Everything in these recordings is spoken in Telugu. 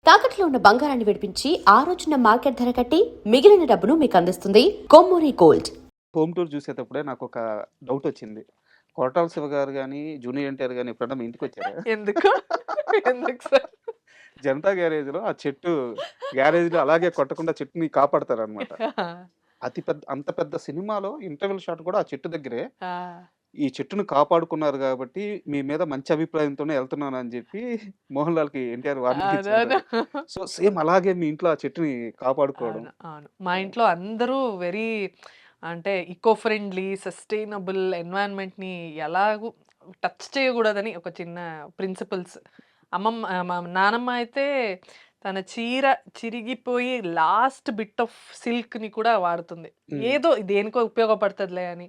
తాకట్లో ఉన్న బంగారాన్ని విడిపించి ఆ రోజున మార్కెట్ ధర కట్టి మిగిలిన డబ్బును మీకు అందిస్తుంది కొమ్మూరి గోల్డ్. హోమ్ టూర్ చూసేటప్పుడే నాకు ఒక డౌట్ వచ్చింది. కొరటాల శివ గారు గాని, జూనియర్ ఎన్టీఆర్ గాని ఎప్పుడన్నా మీ ఇంటికొచ్చారా? ఎందుకు? ఎందుకు సార్? జనతా గ్యారేజ్‌లో ఆ చెట్టు గ్యారేజ్‌లో అలాగే కొట్టకుండా చెట్టుని కాపాడతారనమాట. అంత పెద్ద సినిమాలో ఇంటర్వెల్ షాట్ కూడా ఆ చెట్టు దగ్గరే. ఆ! ఈ చెట్టుని కాపాడుకున్నారు గాబట్టి, మీ మీద మంచి అభిప్రాయంతోనే ఎళ్తున్నానని జెప్పి మోహన్ లాల్‌కి ఎన్టీఆర్ వార్నింగ్ అవునవును. ఇచ్చుంటారు. సో, సేమ్ అలాగే మీ ఇంట్లో ఆ చెట్టుని కాపాడుకోవడం. అవును. అవును. మా ఇంట్లో అందరూ వెరీ అంటే ఇకో ఫ్రెండ్లీ, సస్టైనబుల్ ఎన్వైర్న్‌మెంట్‌ని ఎలాగూ టచ్ చేయకూడదని ఒక చిన్న ప్రిన్సిపల్స్. మా నానమ్మ అయితే తన చీర చిరిగిపోయి లాస్ట్ బిట్ ఆఫ్ సిల్క్‌ని కూడా వాడుతుంది. హ్మ్. ఏదో దేనికో ఉపయోగపడతదిలే అని.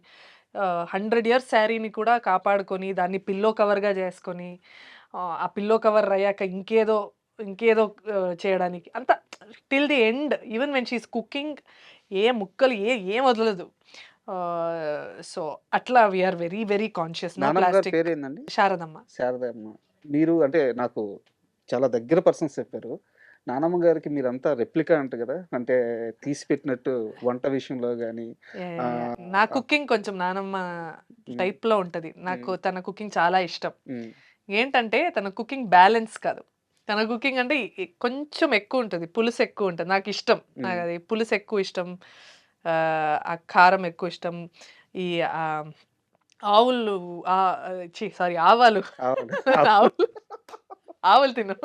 100 ఇయర్స్ శారీని కూడా కాపాడుకొని, దాన్ని పిల్లో కవర్‌గా చేసుకొని, ఆ పిల్లో కవర్ అయ్యాక ఇంకేదో చేయడానికి అంతా till the end. Even when she is cooking ఏ ముక్కలు ఏం వదలదు. సో, అట్లా we are very very conscious. No నానమ్మ గారి ప్లాస్టిక్. పేరేందండి? శారదమ్మ. శారదమ్మ. మీరు అంటే నాకు చాలా దగ్గర పర్సన్స్ చెప్పారు. నానమ్మ గారికి మీరంతా రెప్లికా అంట గదా! అంటే తీసి పెట్టినట్టు వంట విషయంలో గాని యాహ్! యాహ్! యాహ్! నా ఆహ్, కుకింగ్ కొంచెం నానమ్మ హ్మ్. టైప్‌లో ఉంటది. నాకు హ్మ్. తన కుకింగ్ చాలా ఇష్టం. హ్మ్. ఏంటంటే తన కుకింగ్ బ్యాలెన్స్ కాదు. తన కుకింగ్ అంటే కొంచెం ఎక్కువుంటది. పులుసు ఎక్కువుంటది. నాకిష్టం. హ్మ్. నాకది పులుసు ఎక్కువ ఇష్టం. ఆ కారం ఎక్కువ ఇష్టం. ఈ ఆహ్, ఆవులు సారీ ఆవాలు. అవును. ఆవులు ఆవులు తిను.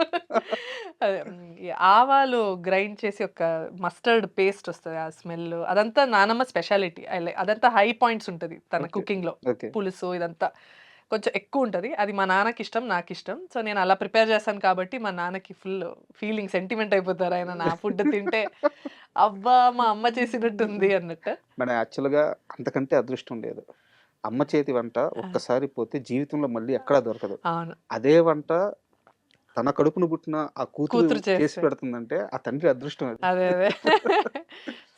అదే ఈ ఆవాలు గ్రైండ్ చేసి ఒక మస్టర్డ్ పేస్ట్ వస్తది. ఆ స్మెల్ అదంతా నానమ్మ స్పెషాలిటీ. అదంతా హై పాయింట్స్ ఉంటది తన ఓకే. కుకింగ్‌లో. ఓకే. పులుసు ఇదంతా కొంచెం ఎక్కువుంటది. అది మా నాన్నకిష్టం, నాకిష్టం. సో, నేను అలా ప్రిపేర్ చేస్తాను కాబట్టి మా నాన్నకి ఫుల్ ఫీలింగ్ సెంటిమెంట్ అయిపోతారు ఆయన నా ఫుడ్ తింటే. అబ్బా! మా అమ్మ చేసినట్టుంది అన్నట్టు. మన యాక్చువల్‌గా అంతకంటే అదృష్టం లేదు. అమ్మ చేతి వంట ఆ! ఒక్కసారి పోతే జీవితంలో మళ్ళీ ఎక్కడా దొరకదు. అవును. అదే వంట తన కడుపున పుట్టిన ఆ కూతురు కూతురు చేసి చేస్తే. పెడుతుందంటే ఆ తండ్రి అదృష్టం అది. అదే.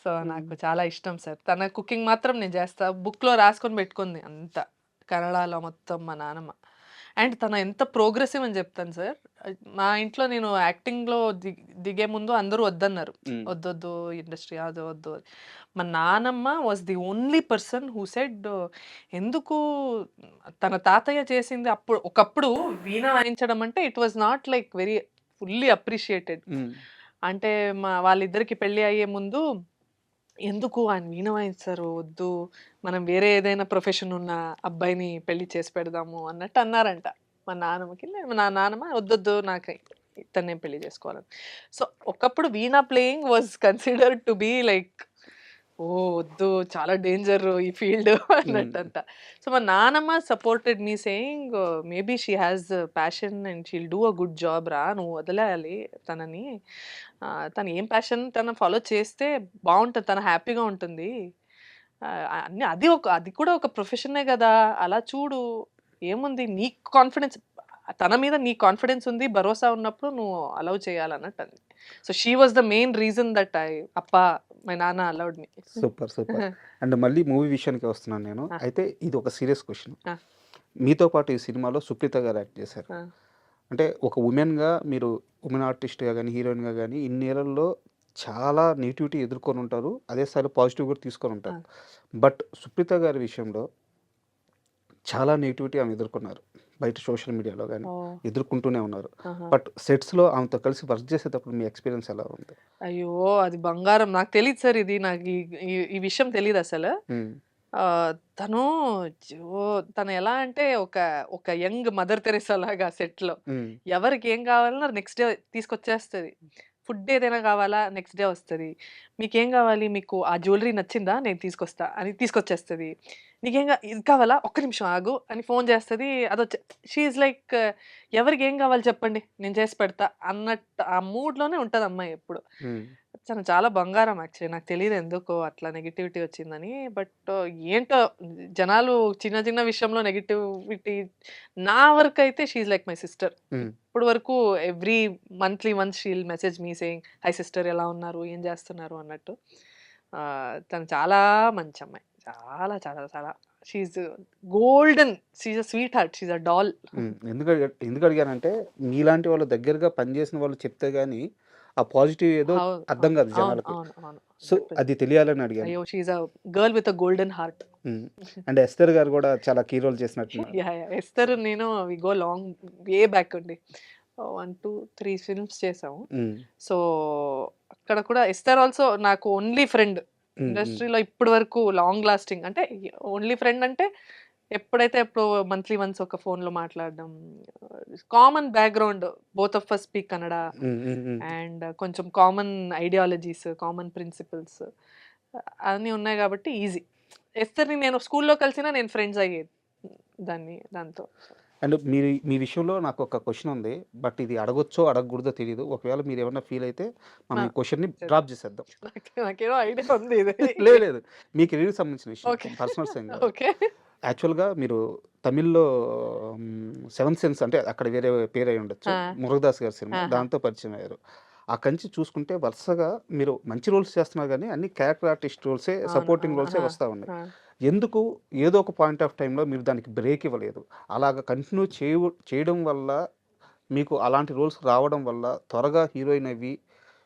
సో, హ్మ్. నాకు చాలా ఇష్టం సార్. తన కుకింగ్ మాత్రం నేను చేస్తా. బుక్‌లో రాసుకొని పెట్టుకుంది అంతా. కన్నడలో మొత్తం మా నానమ్మ. అండ్ తను ఎంత ప్రోగ్రెసివ్ అని చెప్తాను సార్. మా ఇంట్లో నేను యాక్టింగ్‌లో దిగే ముందు అందరూ వద్దన్నారు. హ్మ్. "వద్దొద్దు ఇండస్ట్రీ అది వద్దు." మా నానమ్మ was the only person who said ఎందుకు తన తాతయ్య చేసింది ఒకప్పుడు వీణ వాయించడం అంటే it was not like very fully appreciated. హ్మ్. అంటే వాళ్ళిద్దరికి పెళ్లి అయ్యే ముందు, "ఎందుకు ఆయన వీణ వాయిస్తారు వద్దు. మనం వేరే ఏదైనా ప్రొఫెషన్ ఉన్న అబ్బాయిని పెళ్లి చేసి పెడదాము" అన్నట్టు అన్నారంట. మా నాన్నమ్మ "వద్దొద్దు నాకు ఇతన్నే పెళ్లి చేసుకోవాలని." సో, ఒకప్పుడు veena playing was considered to be like oh! వద్దు చాలా డేంజర్ ఈ ఫీల్డ్ హ్మ్. అన్నట్టంట. సో, మా నానమ్మ supported me saying maybe she has passion and she'll do a good job రా! నువ్వు వదిలేయాలి తనని. తను ఏం ప్యాషన్ తను ఫాలో చేస్తే బావుంటది. తను హ్యాపీగా ఉంటుంది. అది కూడా ఒక ప్రొఫెషనే గదా! అలా చూడు. ఏముంది నీకు కాన్ఫిడెన్స్ తన మీద నీకు కాన్ఫిడెన్స్ ఉంది. భరోసా ఉన్నప్పుడు నువ్వు అలౌ చేయాలన్నట్టంది. So, she was the main reason that my నాన్న allowed me. Super. Super. And మళ్ళీ మూవీ విషయానికే వస్తున్నాను నేను. ఆ! అయితే ఇది ఒక సీరియస్ క్వెషన్. ఆ! మీతో పాటు ఈ సినిమాలో సుప్రీత గారు యాక్ట్ చేశారు. ఆ! అంటే ఒక వుమెన్‌గా మీరు వుమెన్ ఆర్టిస్ట్‌గా గాని, హీరోయిన్‌గా గాని ఇన్నేళ్లలో చాలా నెగటివిటీ ఎదుర్కొని ఉంటారు. అదే స్థాయిలో పాజిటివ్ కూడా తీసుకొని ఆ! ఉంటారు. బట్ సుప్రీత గారి విషయంలో చాలా నెగటివిటీ ఆమె ఎదుర్కొన్నారు. బయట సోషల్ మీడియాలో గాని ఓహ్! ఎదుర్కొంటూనే ఉన్నారు. ఆహా! బట్ సెట్స్‌లో ఆమెతో కలిసి వర్క్ చేసేటప్పుడు మీ ఎక్స్‌పీరియన్స్ ఎలా ఉంది? అయ్యో! అది బంగారం. నాకు తెలీదు సార్ ఇది. నాకు ఈ ఈ ఈ విషయం తెలీదసలు. హ్మ్. ఆహ్, తను తను ఎలా అంటే ఒక యంగ్ మదర్ తెరెసా లాగా సెట్‌లో. హ్మ్. ఎవరికి ఏం కావాలన్నా నెక్స్ట్ డే తీసుకొచ్చేస్తది. ఫుడ్ ఏదైనా కావాలా నెక్స్ట్ డే వస్తది. మీకేం కావాలి? మీకు ఆ జ్యువెలరీ నచ్చిందా? నేను తీసుకొస్తా అని తీసుకొచ్చేస్తది. ఇది కావాలా? ఒక్క నిమిషం ఆగు అని ఫోన్ చేస్తది. షీ ఈస్ లైక్ ఎవరికేం కావాలి చెప్పండి. నేను చేసి పెడతా అన్నట్టు ఆ మూడ్‌లోనే ఉంటది అమ్మాయి ఎప్పుడు. హ్మ్. తను చాలా బంగారం యాక్చువల్లీ. నాకు తెలీదు ఎందుకో అట్లా నెగటివిటీ వచ్చిందని. బట్ ఏంటో జనాలు చిన్న చిన్న విషయంలో నెగటివిటీ నా వరకైతే she is like my sister. హ్మ్. ఇప్పటి వరకు every monthly once she will message me saying hi sister ఎలా ఉన్నారు? ఏం చేస్తున్నారు? అన్నట్టు. తను చాలా మంచి అమ్మాయి. చాలా చాలా చాలా she's golden, she's a sweet heart, she's a doll. ఎందుకు అడిగానంటే మీలాంటి వాళ్ళు దగ్గరగా పనిచేసిన వాళ్ళు చెప్తే గానీ ఆ పాజిటివ్ ఏదో అవును, అర్థం కాదు అవును, జనాలకి. అవును, అవును. సో అది తెలియాలని అడిగాను. అయ్యో, she's a girl with a golden heart. And Esther గారు కూడా చాలా కీ రోల్ చేసినట్టున్నారు. యా, ఎస్తర్ నేను we go long, way back అండి. 1, 2, 3 ఫిల్మ్స్ చేసాము. ఉమ్, సో అక్కడ కూడా ఎస్తర్ ఆల్సో నాకు ఓన్లీ ఫ్రెండ్ ఉమ్, ఉమ్, ఇండస్ట్రీలో ఇప్పటి వరకు, లాంగ్ లాస్టింగ్ అంటే ఓన్లీ ఫ్రెండ్ అంటే ఎప్పుడైతే ఎప్పుడు మంత్లీ వన్స్ ఒక ఫోన్లో మాట్లాడడం, common background, both of us speak Kannada, um, um, um. And కొంచెం కామన్ ఐడియాలజీస్, కామన్ ప్రిన్సిపల్స్ అన్నీ ఉన్నాయి కాబట్టి ఈజీ. ఎస్తర్ని నేను స్కూల్లో కలిసినా నేను ఫ్రెండ్స్ అయ్యేది దాంతో. అండ్ మీ విషయంలో నాకు ఒక క్వశ్చన్ ఉంది. బట్ ఇది అడగొచ్చో అడగకూడదో తెలియదు. ఒకవేళ మీరు ఏమన్నా ఫీల్ అయితే మనం ఈ క్వశ్చన్ని డ్రాప్ చేసేద్దాం. నాకేదో ఐడియా ఉంది ఇది. లేదు మీ కెరీర్కి సంబంధించిన విషయం, ఓకే, పర్సనల్స్ ఏం కాదు. ఓకే. యాక్చువల్గా మీరు తమిళ్లో సెవెన్ సెన్స్ అంటే అక్కడ వేరే పేరు అయి ఉండొచ్చు, ఆ, మురుగదాస్ గారి సినిమా, ఆహా, దాంతో పరిచయం అయ్యారు. ఆ కంచి చూసుకుంటే వరుసగా మీరు మంచి రోల్స్ చేస్తున్నారు కానీ అన్ని క్యారెక్టర్ ఆర్టిస్ట్ రోల్సే, అవును, సపోర్టింగ్ రోల్సే ఆహా, వస్తూ ఉన్నాయి. ఆ. ఎందుకు ఏదో ఒక పాయింట్ ఆఫ్ టైంలో మీరు దానికి బ్రేక్ ఇవ్వలేదు? అలాగ కంటిన్యూ చేయడం వల్ల, మీకు అలాంటి రోల్స్ రావడం వల్ల త్వరగా హీరోయిన్ అవి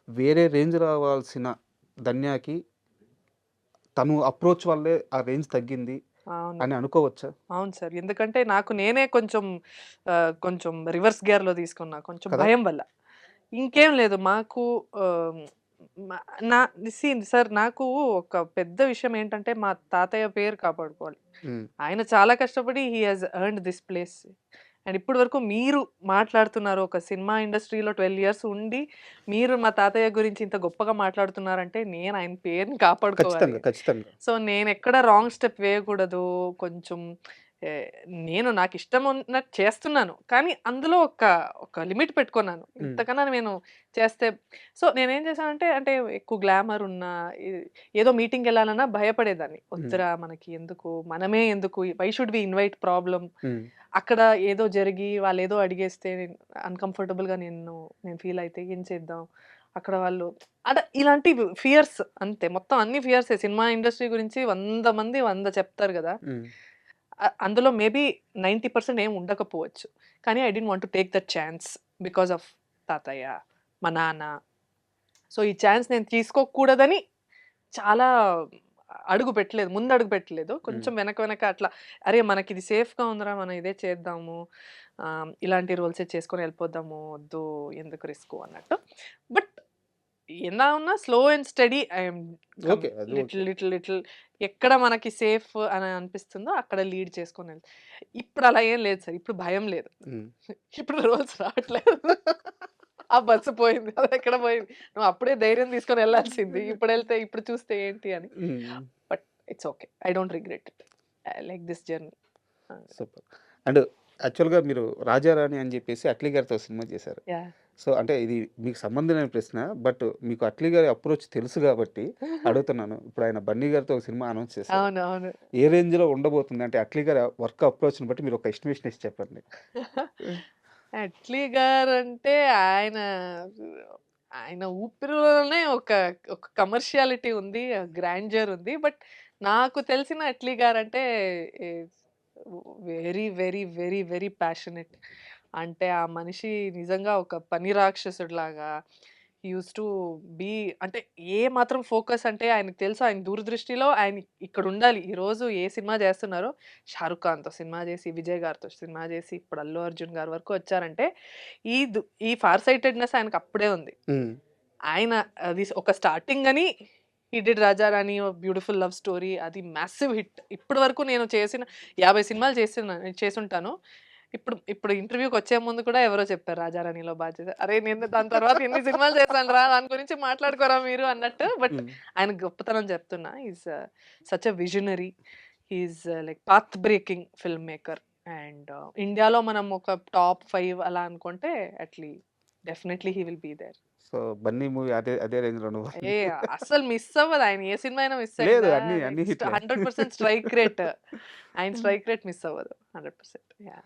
వేరే రేంజ్ రావాల్సిన ధన్యాకి తను అప్రోచ్ వల్లే ఆ రేంజ్ తగ్గింది అవును, అని అనుకోవచ్చా? అవును సార్. ఎందుకంటే నాకు నేనే కొంచెం రివర్స్ గేర్లో తీసుకున్నా, కొంచెం కదా. భయం వల్ల. ఇంకేం లేదు మాకు. ఆహ్, మ నా సార్, నాకు ఒక పెద్ద విషయం ఏంటంటే మా తాతయ్య పేరు కాపాడుకోవాలి. ఉమ్, ఆయన చాలా కష్టపడి he has earned this place. And ఇప్పటి వరకు మీరు మాట్లాడుతున్నారు, ఒక సినిమా ఇండస్ట్రీలో 12 ఇయర్స్ ఉండి మీరు మా తాతయ్య గురించి ఇంత గొప్పగా మాట్లాడుతున్నారంటే నేను ఆయన పేరుని కాపాడుకోవాలి. ఖచ్చితంగా ఖచ్చితంగా. సో నేను ఎక్కడ రాంగ్ స్టెప్ వేయకూడదు. కొంచెం ఏ, నేను నాకు ఇష్టం ఉన్నట్టు చేస్తున్నాను, కానీ అందులో ఒక లిమిట్ పెట్టుకున్నాను. ఉమ్, ఇంతకన్నా నేను చేస్తే, సో నేనేం చేశానంటే, అంటే ఎక్కువ గ్లామర్ ఉన్న ఏదో మీటింగ్ వెళ్ళాలన్నా భయపడేదాన్ని. ఉమ్, వద్దురా మనకి ఎందుకు, మనమే ఎందుకు, why should we invite problem, um, అక్కడ ఏదో జరిగి వాళ్ళు ఏదో అడిగేస్తే అన్‌కంఫర్టబుల్‌గా నేను ఫీల్ అయితే ఏం చేద్దాం? అక్కడ వాళ్ళు ఇలాంటి ఫియర్స్ అంతే. మొత్తం అన్ని ఫియర్సే. సినిమా ఇండస్ట్రీ గురించి 100 మంది 100 చెప్తారు గదా! ఉమ్. అందులో మేబీ 90% ఏమి ఉండకపోవచ్చు. కానీ I didn't want to take that chance because of తాతయ్య, మా నాన్న. సో ఈ ఛాన్స్ నేను తీసుకోకూడదని చాలా ముందడుగు పెట్టలేదు. కొంచెం వెనక అట్లా, అరే మనకిది సేఫ్‌గా ఉందిరా, మనం ఇదే చేద్దాము. ఇలాంటి రోల్సే చేసుకొని వెళ్ళిపోదాము. వద్దు, ఎందుకు రిస్కు అన్నట్టు. బట్ ఎలా ఉన్నా slow and study I'm okay, అది లిటిల్ ఓకే. లిటిల్ లిటిల్ ఎక్కడ మనకి సేఫ్ అని అనిపిస్తుందో అక్కడ లీడ్ చేసుకొని వెళ్తా. ఇప్పుడు అలా ఏం లేదు సార్. ఇప్పుడు భయం లేదు. ఉమ్. ఇప్పుడు రోల్స్ రావట్లేదు. ఆ బస్సు పోయింది. అది ఎక్కడ పోయింది. నువ్వు అప్పుడే ధైర్యం తీసుకొని వెళ్ళాల్సింది. ఇప్పుడు చూస్తే ఏంటి అని. Um. But it's okay. I don't regret it. I like this journey. Super. And యాక్చువల్‌గా మీరు 'రాజారాణి' అని చెప్పేసి అట్లీ గారితో సినిమా చేశారు. యాహ్! సో, అంటే ఇది మీకు సంబంధం లేని ప్రశ్న. బట్ మీకు అట్లీ గారి అప్రోచ్ తెలుసు గాబట్టి అడుగుతున్నాను. ఇప్పుడు ఆయన 'బన్నీ' గారితో ఒక సినిమా అనౌన్స్ చేశారు. అవును, అవును. ఏ రేంజ్‌లో ఉండబోతుంది? అంటే అట్లీ గారి వర్క్ అప్రోచ్‌ని బట్టి మీరు ఒక ఎస్టిమేషన్ ఇచ్చి చెప్పండి. అట్లీ గారంటే ఆయన ఊపిరిలోనే ఒక కమర్షియాలిటీ ఉంది. గ్రాండియర్ ఉంది. బట్ నాకు తెలిసిన Atlee guarantee very, very, very, very passionate. అంటే ఆ మనిషి నిజంగా ఒక పని రాక్షసుడిలాగా యూస్ టు బీ, అంటే ఏ మాత్రం ఫోకస్ అంటే ఆయనకు తెలుసు. ఆయన దూరదృష్టిలో ఆయన ఇక్కడుండాలి. ఈరోజు ఏ సినిమా చేస్తున్నారో, 'షారుఖ్ ఖాన్‌తో' సినిమా చేసి, 'విజయ్' గారితో సినిమా చేసి, ఇప్పుడు 'అల్లు అర్జున్' గారి వరకు వచ్చారంటే ఈ ఫార్ సైటెడ్‌నెస్ ఆయనకు అప్పుడే ఉంది. హ్మ్. ఆయన అది ఒక స్టార్టింగ్ అని హి డిడ్ 'రాజారాణి' బ్యూటిఫుల్ లవ్ స్టోరీ. అది మ్యాసివ్ హిట్. ఇప్పటి వరకు నేను చేసిన 50 సినిమాలు చేసుంటాను. ఇప్పుడు ఇంటర్వ్యూకి వచ్చే ముందు కూడా ఎవరో చెప్పారు 'రాజారాణిలో' బాగా చేశారు. అరే నేను దాని తర్వాత ఎన్ని సినిమాలు చేశానురా, దాని గురించి మాట్లాడుకోరా మీరు అన్నట్టు. బట్ హ్మ్. ఆయన గొప్పతనం చెప్తున్నా. Is such a visionary. Is like path breaking film maker. And ఇండియాలో మనం ఒక టాప్ 5 అలా అనుకుంటే definitely he will be there. So, 'Bunny' movie అదే రేంజ్‌లో ఏ అస్సలు మిస్ అవ్వదు. ఆయన ఏ సినిమా అయినా మిస్ లేదు. అయిందా? అన్ని హిట్లే. 100% స్ట్రైక్ రేట్. ఆయన స్ట్రైక్ రేట్ మిస్ అవ్వదు. 100%. యాహ్!